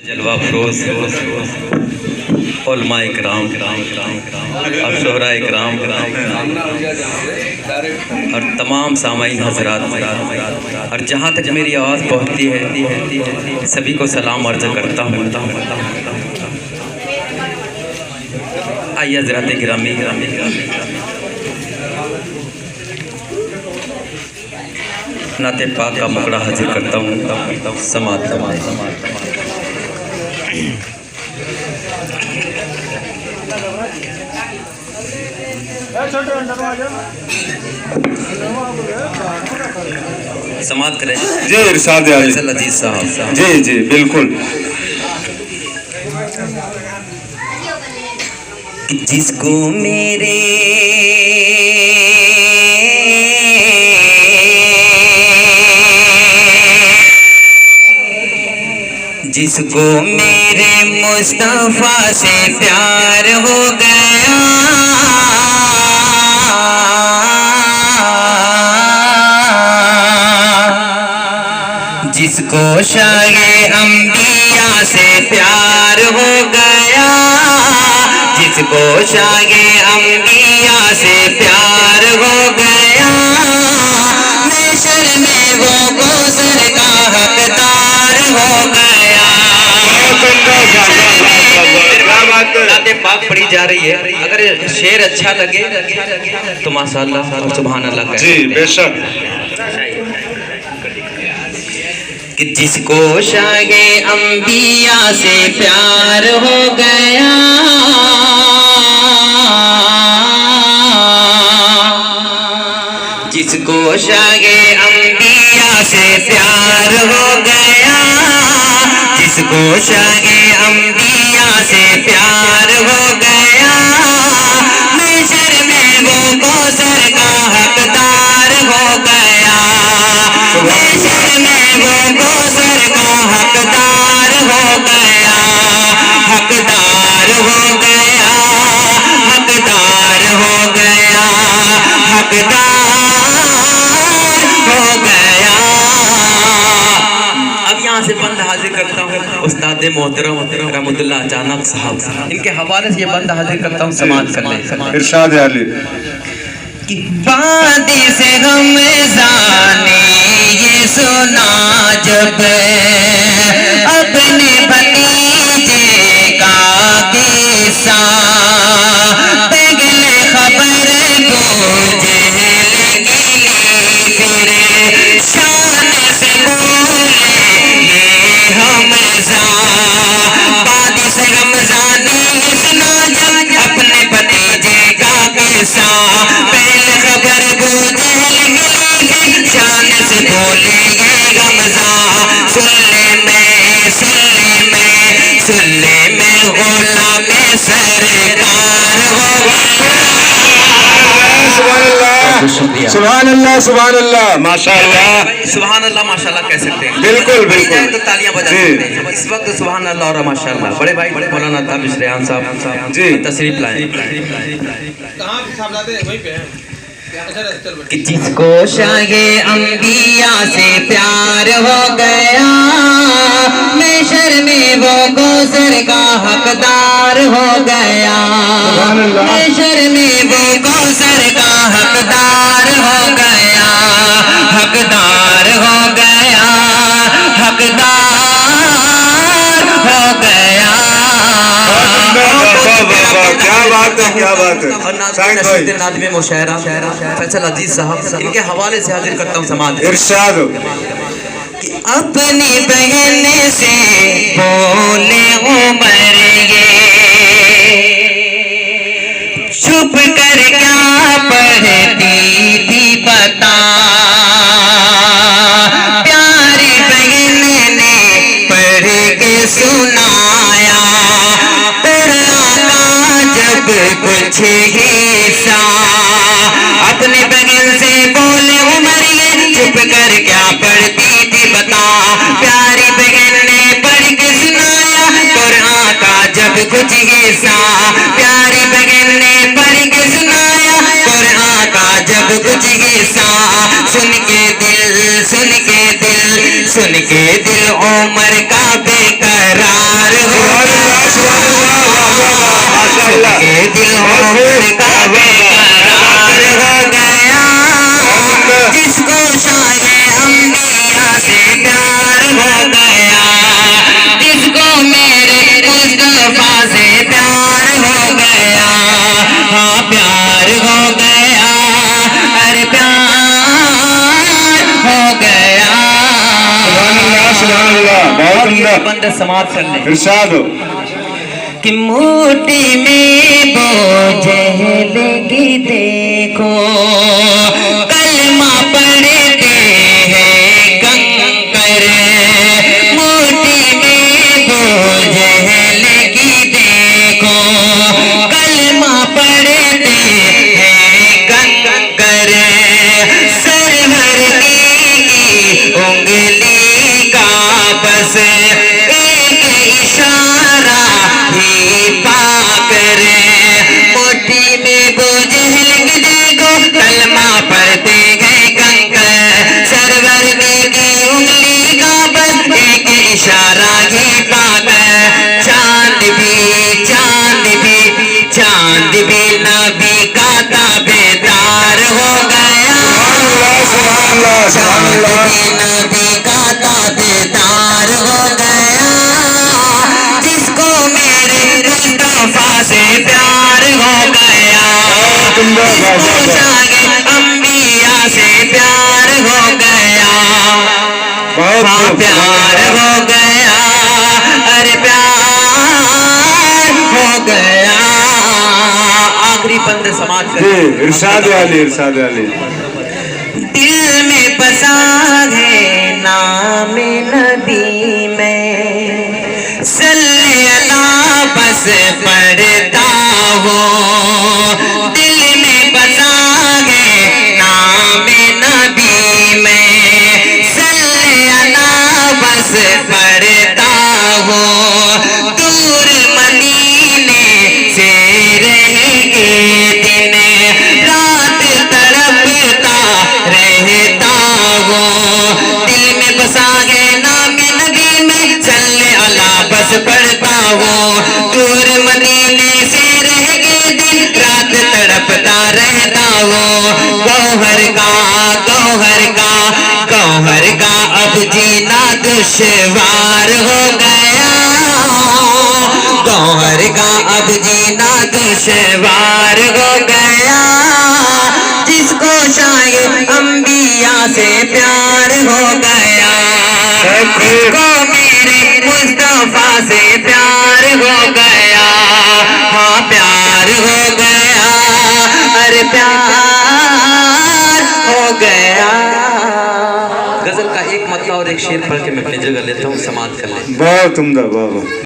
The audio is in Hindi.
जलवा फरोज उलमाए किराम और शोहराए किराम और तमाम सामाईन हजरात और जहाँ तक मेरी आवाज़ पहुँचती है सभी को सलाम अर्ज़ करता हूँ। आइए हजरात गिरामी नाते पाक का मुकड़ा हाजिर करता हूँ। समात समात करें जी इरशाद अजीज साहब। जी जी बिल्कुल। जिसको मेरे जिसको मेरे मुस्तफा से प्यार हो गया, जिसको शाये अंबिया से प्यार हो गया, जिसको शाये अंबिया से प्यार हो गया, महशर में वो कौसर का हकदार हो गया। नाते पाक पढ़ी जा रही है, अगर शेर अच्छा लगे तो माशाअल्लाह और सुभान अल्लाह जी बेशक। कि जिसको शाये अंबिया से प्यार हो गया, जिसको शाये अंबिया से प्यार हो गया, जिसको शाये अंबिया से प्यार हो गया, महशर में वो कौसर का हकदार हो गया, महशर में वो कौसर का हकदार हो गया, हकदार हो गया, हकदार हो गया, हकदार हो गया। अब यहाँ से बंद हाजिर करता हूँ उस्ताद मोहतरम रहमतुल्लाह अचानक साहब, इनके हवाले से ये बंद हाजिर करता हूँ। समाज कर ले इरशाद अली कि वादे से रमज़ाने ये सुना जब अपने भतीजे का किस्सा, पहले खबर मुझे लगी फिर शान से बोले ये हमज़ा, वादे से रमज़ाने ये सुना जब अपने भतीजे का किस्सा, पहले खबर मुझे लगी शान से बोले ये हमज़ा, सुल्ले में गुलाम सरकार हो गया। सुभान अल्लाह सुभान अल्लाह माशाअल्लाह। सुभान अल्लाह माशाअल्लाह कह सकते हैं। बिल्कुल बिल्कुल तो तालियां बजा सकते हैं इस वक्त। सुभान अल्लाह और माशाअल्लाह। बड़े भाई मौलाना ताबिश रेहान साहब जी तशरीफ लाए। कि जिसको शाये अंबिया से प्यार हो गया, महशर में वो कौसर का हकदार हो गया, महशर में वो कौसर का हकदार हो गया, हकदार हो गया, हकदार हो गया। क्या बात है क्या बात है। और नाज़िम मुशायरा फैसल अजीज साहब, इनके हवाले से हाजिर करता हूँ। समाज इरशाद कि अपनी बहन से बोले उमर ये छुप कर क्या पढ़ती थी बता, प्यारी बहन ने पढ़ के सुनाया, जब कुछ हिस्सा अपने बगल से बोले उमर ये चुप कर क्या पढ़ती थी बता, प्यारी बहन ने पढ़ के सुनाया कुरान का जब कुछ हिस्सा, प्यारी बहन ने पढ़ के सुनाया कुरान का जब कुछ हिस्सा, सुन के दिल सुन के दिल उमर का बेकरार बंद समाप्त कर ले। इरशाद हो। कि मोटी में बोझ लगी देखो कलमा पढ़ते हैं कंकर, मोटी में बोझ लगी देखो कलमा पढ़ते हैं कंकर, सर भरने की उंगली का बस एक इशारा ही पाकर, मोटी में बोझ लिख देखो कलमा पढ़ते गए कंकर, सरवर की उंगली का बस एक इशारा ही पाकर, चांद भी नबी का ताबेदार हो गया, चांद भी नबी का ताबेदार हो गया, जिसको मेरे मुस्तफा से प्यार हो गया, जिसको जागे अंबिया से प्यार हो गया, हाँ प्यार हो गया, अरे प्यार हो गया। आखिरी बंद समाज जी इरशाद वाली, इरशाद वाली। दिल में बसा है नाम नबी में, सल्ले अला बस पढ़ता हो, दिल में बसा है नाम नबी में, सल्ले अला बस पढ़ता हो, दूर मदीने से रहेंगे दिन रात तड़पता रहता हो, दिल में बसा है नाम नबी में, सल्ले अला बस पढ़ता हो, दूर मदीने से रहेंगे दिन रात तड़पता रहता हो, गौहर का अब जीना दुश्वार हो गया, गौहर का अब जीना दुश्वार हो गया, जिसको शायद अंबिया से प्यार हो गया, जिसको मेरे मुस्तफा से प्यार हो गया, हाँ प्यार हो गया, अरे प्यार हो गया। गजल का एक मतलब और एक शेर पढ़ के मैं अपनी जगह लेता हूँ, समाप्त कर ले। बहुत उम्दा, बहुत।